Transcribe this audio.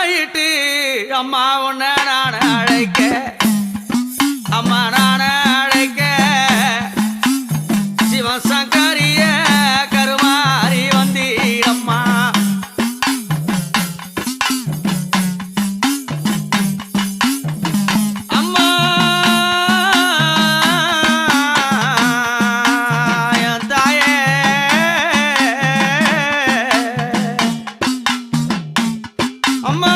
ஆயிட்டு அம்மா உன்னை நான் அழைக்க அம்மா நான் அழைக்க சிவசங்கரிய கருமாறி வந்தீரம்மா அம்மா என் தாயே அம்மா